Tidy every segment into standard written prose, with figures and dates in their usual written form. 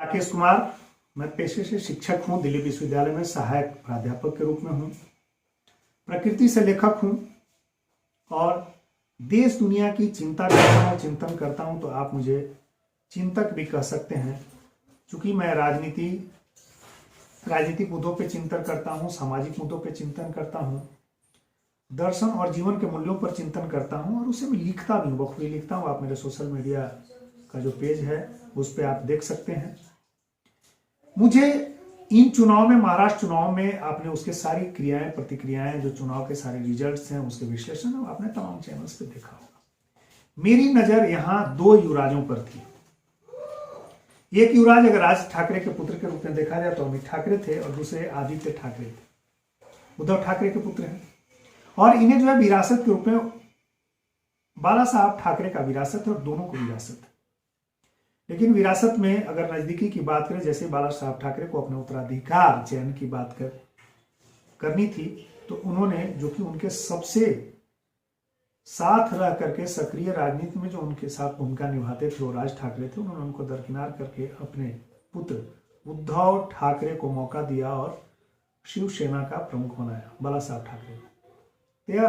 राकेश कुमार, मैं पेशे से शिक्षक हूं। दिल्ली विश्वविद्यालय में सहायक प्राध्यापक के रूप में हूं। प्रकृति से लेखक हूं और देश दुनिया की चिंता करता हूं, चिंतन करता हूं, तो आप मुझे चिंतक भी कह सकते हैं। चूंकि मैं राजनीतिक मुद्दों पे चिंतन करता हूं, सामाजिक मुद्दों पे चिंतन करता हूं, दर्शन और जीवन के मूल्यों पर चिंतन करता हूं और उसे मैं लिखता भी हूं, बखूबी लिखता हूं। आप मेरे सोशल मीडिया का जो पेज है उस पर आप देख सकते हैं। मुझे इन चुनाव में, महाराष्ट्र चुनाव में, आपने उसके सारी क्रियाएं, प्रतिक्रियाएं, जो चुनाव के सारे रिजल्ट्स हैं, उसके विश्लेषण आपने तमाम चैनल्स पे देखा होगा। मेरी नजर यहां दो युवराजों पर थी। एक युवराज अगर राज ठाकरे के पुत्र के रूप में देखा जाए तो अमित ठाकरे थे और दूसरे आदित्य ठाकरे थे, उद्धव ठाकरे के पुत्र हैं। और इन्हें जो है विरासत के रूप में बाला साहब ठाकरे का विरासत है और दोनों को विरासत है। लेकिन विरासत में अगर नजदीकी की बात करें, जैसे बाला साहब ठाकरे को अपने उत्तराधिकार चयन की बात करनी थी, तो उन्होंने, जो कि उनके सबसे साथ रह करके सक्रिय राजनीति में जो उनके साथ भूमिका निभाते थे वो राज ठाकरे थे, उन्होंने उनको दरकिनार करके अपने पुत्र उद्धव ठाकरे को मौका दिया और शिवसेना का प्रमुख बनाया, बाला साहब ठाकरे को। यह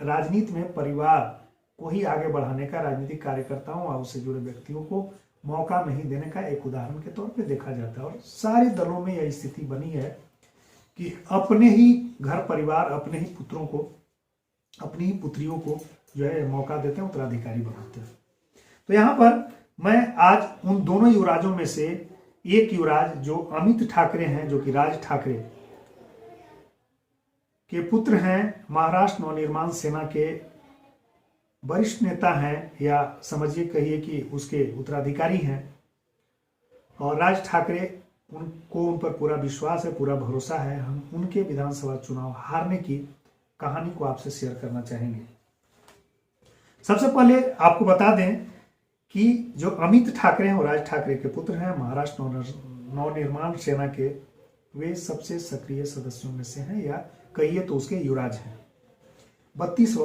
राजनीति में परिवार को ही आगे बढ़ाने का, राजनीतिक कार्यकर्ताओं और उससे जुड़े व्यक्तियों को मौका नहीं देने का एक उदाहरण के तौर पे देखा जाता है। और सारे दलों में यह स्थिति बनी है कि अपने ही घर परिवार, अपने ही पुत्रों को, अपनी ही पुत्रियों को जो है मौका देते हैं, उत्तराधिकारी बनाते हैं। तो यहां पर मैं आज उन दोनों युवराजों में से एक युवराज जो अमित ठाकरे हैं, जो कि राज ठाकरे के पुत्र हैं, महाराष्ट्र नवनिर्माण सेना के वरिष्ठ नेता हैं, या समझिए कहिए कि उसके उत्तराधिकारी हैं, और राज ठाकरे उन पर पूरा विश्वास है, पूरा भरोसा है। हम उनके विधानसभा चुनाव हारने की कहानी को आपसे शेयर करना चाहेंगे। सबसे पहले आपको बता दें कि जो अमित ठाकरे हैं वो राज ठाकरे के पुत्र हैं, महाराष्ट्र नवनिर्माण सेना के वे सबसे सक्रिय सदस्यों में से हैं, या कहिए तो उसके युवराज हैं। 32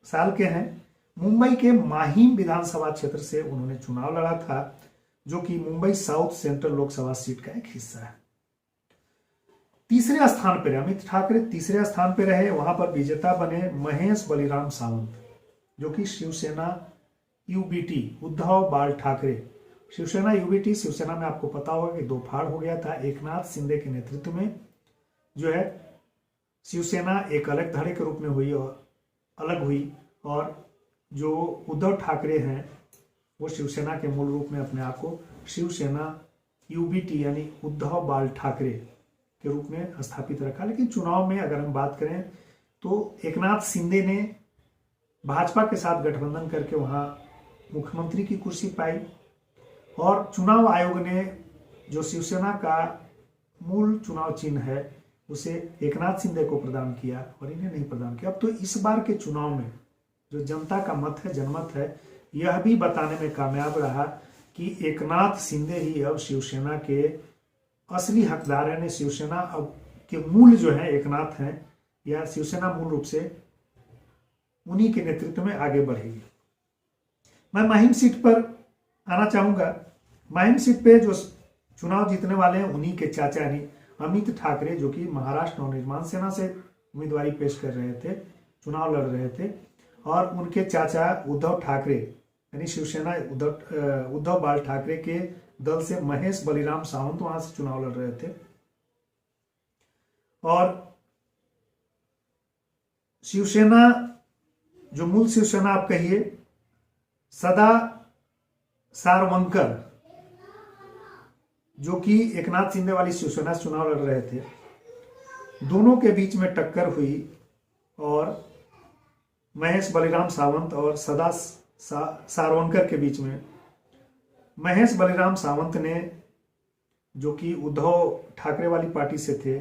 साल के हैं। मुंबई के माहिम विधानसभा क्षेत्र से उन्होंने चुनाव लड़ा था, जो कि Mumbai south central Lok Sabha seat का एक हिस्सा है। तीसरे स्थान पर अमित ठाकरे तीसरे स्थान पर रहे। वहां पर विजेता बने महेश बलिराम सावंत, जो कि शिवसेना यूबीटी, उद्धव बाल ठाकरे। शिवसेना यूबीटी, शिवसेना में आपको पता होगा कि दो फाड़ हो गया था। एकनाथ शिंदे के नेतृत्व में जो है शिवसेना एक अलग धड़े के रूप में अलग हुई, और जो उद्धव ठाकरे हैं वो शिवसेना के मूल रूप में अपने आप को शिवसेना यूबीटी यानी उद्धव बाल ठाकरे के रूप में स्थापित रखा। लेकिन चुनाव में अगर हम बात करें तो एकनाथ शिंदे ने भाजपा के साथ गठबंधन करके वहां मुख्यमंत्री की कुर्सी पाई, और चुनाव आयोग ने जो शिवसेना का मूल चुनाव चिन्ह है उसे एकनाथ शिंदे को प्रदान किया और इन्हें नहीं प्रदान किया। अब तो इस बार के चुनाव में जो जनता का मत है, जनमत है, यह भी बताने में कामयाब रहा कि एकनाथ शिंदे ही अब शिवसेना के असली हकदार हैं। शिवसेना अब के मूल जो है एकनाथ हैं, या शिवसेना मूल रूप से उन्हीं के नेतृत्व में आगे बढ़ेगी। मैं माहिम सीट पर आना चाहूंगा। माहिम सीट पे जो चुनाव जीतने वाले हैं उन्हीं के चाचा यानी अमित ठाकरे, जो कि महाराष्ट्र नवनिर्माण सेना से उम्मीदवारी पेश कर रहे थे, चुनाव लड़ रहे थे, और उनके चाचा उद्धव ठाकरे यानी शिवसेना उद्धव बाल ठाकरे के दल से महेश बलिराम सावंत वहां से चुनाव लड़ रहे थे। और शिवसेना, जो मूल शिवसेना आप कहिए, सदा सारवंकर, जो कि एकनाथ शिंदे वाली शिवसेना से चुनाव लड़ रहे थे, दोनों के बीच में टक्कर हुई और महेश बलिराम सावंत और सदा सारवंकर के बीच में महेश बलिराम सावंत ने, जो कि उद्धव ठाकरे वाली पार्टी से थे,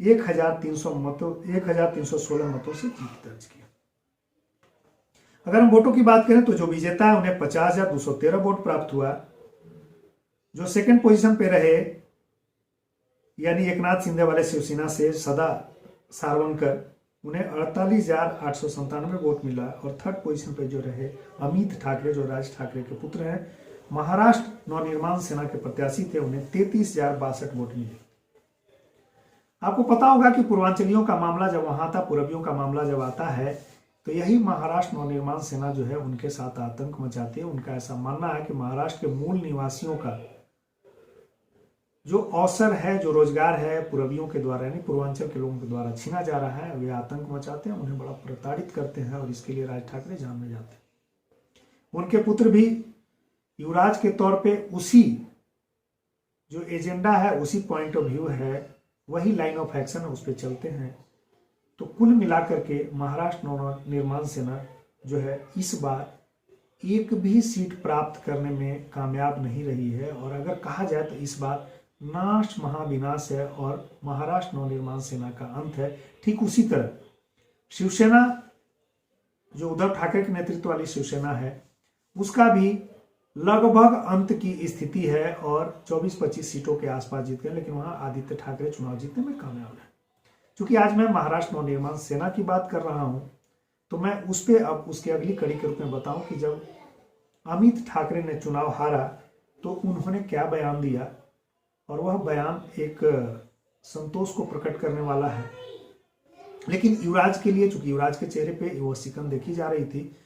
1316 मतों से जीत दर्ज किया। अगर हम वोटों की बात करें तो जो विजेता है उन्हें 50,213 वोट प्राप्त हुआ। जो सेकंड पोजीशन पे रहे यानी एकनाथ शिंदे वाले शिवसेना से सदा सारवंकर, उन्हें 48,897 वोट मिला। और थर्ड पोजीशन पे जो रहे अमित ठाकरे, जो राज ठाकरे के पुत्र हैं, महाराष्ट्र नवनिर्माण सेना के प्रत्याशी थे, उन्हें 33,062 वोट मिले। आपको पता होगा कि पूर्वांचलियों का मामला जब वहां था, पूर्वियों का मामला जब आता है, तो यही महाराष्ट्र नवनिर्माण सेना जो है उनके साथ आतंक मचाती है। उनका ऐसा मानना है कि महाराष्ट्र के मूल निवासियों का जो अवसर है, जो रोजगार है, पूर्वियों के द्वारा यानी पूर्वांचल के लोगों के द्वारा छीना जा रहा है। वे आतंक मचाते हैं, उन्हें बड़ा प्रताड़ित करते हैं और इसके लिए राज ठाकरे जान में जाते हैं। उनके पुत्र भी युवराज के तौर पे उसी जो एजेंडा है, उसी पॉइंट ऑफ व्यू है, वही लाइन ऑफ एक्शन है, उस पर चलते हैं। तो कुल मिलाकर के महाराष्ट्र नवनिर्माण सेना जो है इस बार एक भी सीट प्राप्त करने में कामयाब नहीं रही है। और अगर कहा जाए तो इस बार नाश महाविनाश है और महाराष्ट्र नवनिर्माण सेना का अंत है। ठीक उसी तरह शिवसेना जो उद्धव ठाकरे के नेतृत्व वाली शिवसेना है, उसका भी लगभग अंत की स्थिति है और 24-25 सीटों के आसपास जीत गए, लेकिन वहां आदित्य ठाकरे चुनाव जीतने में कामयाब है। क्योंकि आज मैं महाराष्ट्र नवनिर्माण सेना की बात कर रहा हूं, तो मैं उस पर अब उसके अगली कड़ी के रूप में बताऊं कि जब अमित ठाकरे ने चुनाव हारा तो उन्होंने क्या बयान दिया, और वह बयान एक संतोष को प्रकट करने वाला है। लेकिन युवराज के लिए, चूंकि युवराज के चेहरे पे वो सिकन देखी जा रही थी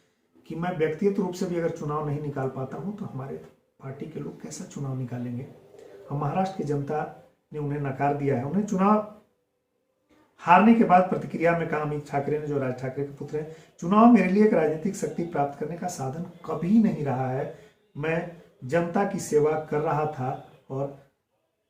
कि मैं व्यक्तिगत रूप से भी अगर चुनाव नहीं निकाल पाता हूं तो हमारे पार्टी के लोग कैसा चुनाव निकालेंगे। हम महाराष्ट्र की जनता ने उन्हें नकार दिया है। उन्हें चुनाव हारने के बाद प्रतिक्रिया में कहा अमित ठाकरे ने, जो राज ठाकरे के पुत्र हैं, चुनाव मेरे लिए एक राजनीतिक शक्ति प्राप्त करने का साधन कभी नहीं रहा है। मैं जनता की सेवा कर रहा था और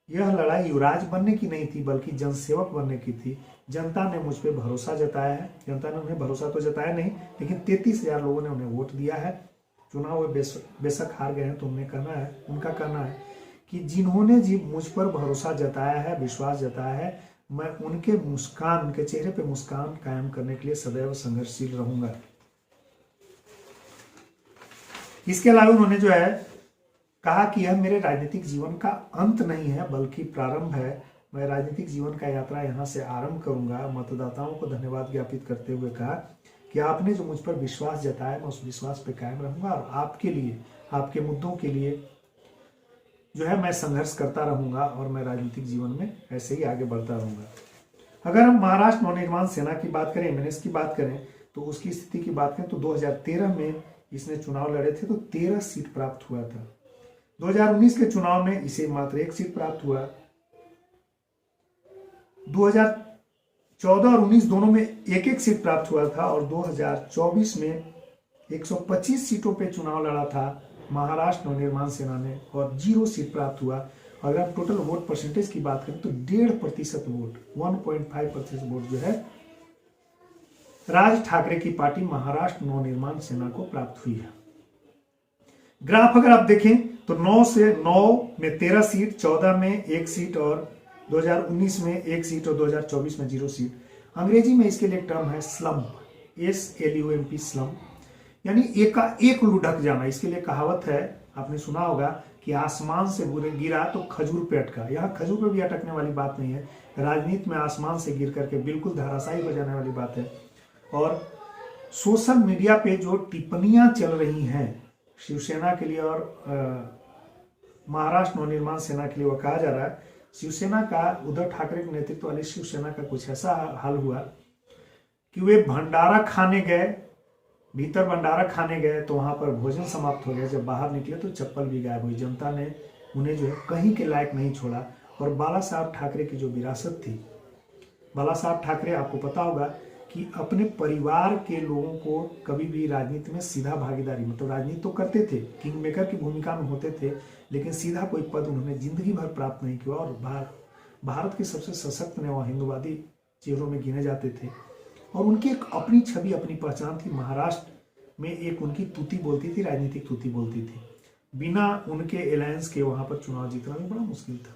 यह लड़ाई युवराज बनने की नहीं थी बल्कि जनसेवक बनने की थी। जनता ने मुझ पर भरोसा जताया है। जनता ने उन्हें भरोसा तो जताया नहीं, लेकिन 33,000 लोगों ने उन्हें वोट दिया है। चुनाव वे बेशक हार गए हैं, तो उनका कहना है कि जिन्होंने जी मुझ पर भरोसा जताया है, विश्वास जताया है, मैं उनके चेहरे पे मुस्कान कायम करने के लिए सदैव संघर्षशील रहूंगा। इसके अलावा उन्होंने जो है कहा कि यह मेरे राजनीतिक जीवन का अंत नहीं है बल्कि प्रारंभ है। मैं राजनीतिक जीवन का यात्रा यहां से आरंभ करूंगा। मतदाताओं को धन्यवाद ज्ञापित करते हुए कहा कि आपने जो मुझ पर विश्वास जताया, मैं उस विश्वास पे कायम रहूंगा और आपके लिए, आपके मुद्दों के लिए जो है मैं संघर्ष करता रहूंगा और मैं राजनीतिक जीवन में ऐसे ही आगे बढ़ता रहूंगा। अगर हम महाराष्ट्र नवनिर्माण सेना की बात करें, एमएनएस की बात करें, तो उसकी स्थिति की बात करें तो 2013 में इसने चुनाव लड़े थे तो 13 सीट प्राप्त हुआ था। 2019 के चुनाव में इसे मात्र 1 सीट प्राप्त हुआ। 2014 और 19 दोनों में एक एक सीट प्राप्त हुआ था और 2024 में 125 सीटों पे चुनाव लड़ा था महाराष्ट्र नवनिर्माण सेना ने और 0 सीट प्राप्त हुआ। अगर आप टोटल वोट परसेंटेज की बात करें तो 1.5% वोट, 1.5% वोट जो है राज ठाकरे की पार्टी महाराष्ट्र नवनिर्माण सेना को प्राप्त हुई है। ग्राफ अगर आप देखें तो 9 में 13 सीट, 14 में 1 सीट और 2019 में 1 सीट और 2024 में 0 सीट। अंग्रेजी में इसके लिए टर्म है स्लम्प, SLUMP, स्लम्प, यानी एक लुढ़क जाना। इसके लिए कहावत है, आपने सुना होगा कि आसमान से गिरा तो खजूर पे अटका। यहाँ खजूर पे भी अटकने वाली बात नहीं है। राजनीति में आसमान से गिर करके बिल्कुल धराशायी हो जाने वाली बात है। और सोशल मीडिया पे जो टिप्पणियां चल रही हैं शिवसेना के लिए और महाराष्ट्र नवनिर्माण सेना के लिए, वह कहा जा रहा है शिवसेना का, उद्धव ठाकरे के नेतृत्व वाली शिवसेना का कुछ ऐसा हाल हुआ कि वे भंडारा खाने गए, भीतर भंडारा खाने गए तो वहां पर भोजन समाप्त हो गया। जब बाहर निकले तो चप्पल भी गायब हुई। जनता ने उन्हें जो है कहीं के लायक नहीं छोड़ा। और बाला साहब ठाकरे की जो विरासत थी, बाला साहब ठाकरे, आपको पता होगा कि अपने परिवार के लोगों को कभी भी राजनीति में सीधा भागीदारी, मतलब राजनीति तो करते थे, किंग मेकर की भूमिका में होते थे, लेकिन सीधा कोई पद उन्होंने जिंदगी भर प्राप्त नहीं किया। और भारत के सबसे सशक्त ने वह हिंदुवादी चेहरों में गिने जाते थे और उनकी एक अपनी छवि, अपनी पहचान थी। महाराष्ट्र में एक उनकी तूती बोलती थी, राजनीतिक तूती बोलती थी। बिना उनके अलायंस के वहां पर चुनाव जीतना भी बड़ा मुश्किल था।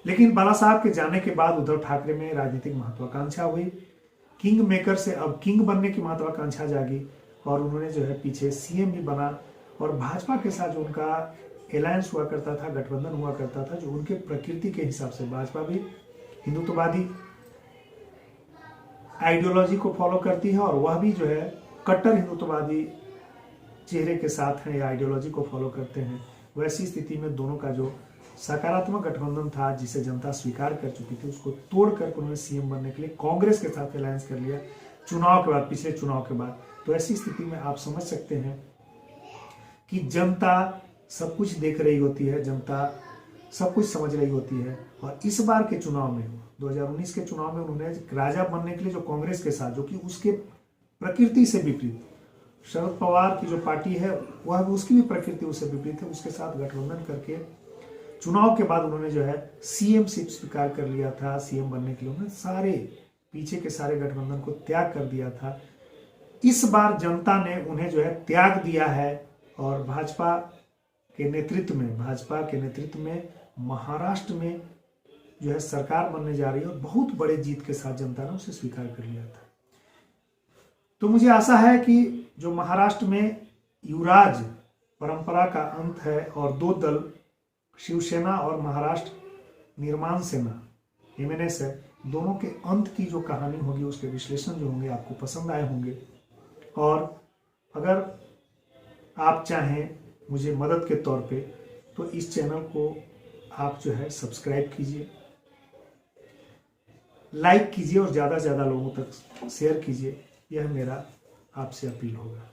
लेकिन बाला साहब के जाने के बाद उद्धव ठाकरे में राजनीतिक महत्वाकांक्षा हुई। किंग मेकर से अब किंग बनने की महत्वाकांक्षा जागी और उन्होंने जो है पीछे सीएम भी बना। और भाजपा के साथ जो उनका अलायंस हुआ करता था, गठबंधन हुआ करता था, जो उनके प्रकृति के हिसाब से, भाजपा भी हिंदुत्ववादी आइडियोलॉजी को फॉलो करती है और वह भी जो है कट्टर हिंदुत्ववादी चेहरे के साथ हैं या आइडियोलॉजी को फॉलो करते हैं। वैसी स्थिति में दोनों का जो सकारात्मक गठबंधन था, जिसे जनता स्वीकार कर चुकी थी, उसको तोड़कर उन्होंने सीएम बनने के लिए कांग्रेस के साथ अलायंस कर लिया चुनाव के बाद, पिछले चुनाव के बाद। तो ऐसी स्थिति में आप समझ सकते हैं कि जनता सब कुछ देख रही होती है, जनता सब कुछ समझ रही होती है। और इस बार के चुनाव में, 2019 के चुनाव में, उन्होंने राजा बनने के लिए जो कांग्रेस के साथ, जो कि उसके प्रकृति से विपरीत, शरद पवार की जो पार्टी है वह उसकी भी प्रकृति उससे विपरीत है, उसके साथ गठबंधन करके चुनाव के बाद उन्होंने जो है सीएम सिर्फ स्वीकार कर लिया था। सीएम बनने के लिए उन्होंने सारे पीछे के सारे गठबंधन को त्याग कर दिया था। इस बार जनता ने उन्हें जो है त्याग दिया है और भाजपा के नेतृत्व में महाराष्ट्र में जो है सरकार बनने जा रही है और बहुत बड़े जीत के साथ जनता ने उसे स्वीकार कर लिया था। तो मुझे आशा है कि जो महाराष्ट्र में युवराज परंपरा का अंत है और दो दल, शिवसेना और महाराष्ट्र निर्माण सेना एमएनएस है, दोनों के अंत की जो कहानी होगी, उसके विश्लेषण जो होंगे आपको पसंद आए होंगे। और अगर आप चाहें मुझे मदद के तौर पे, तो इस चैनल को आप जो है सब्सक्राइब कीजिए, लाइक कीजिए और ज़्यादा से ज़्यादा लोगों तक शेयर कीजिए। यह मेरा आपसे अपील होगा।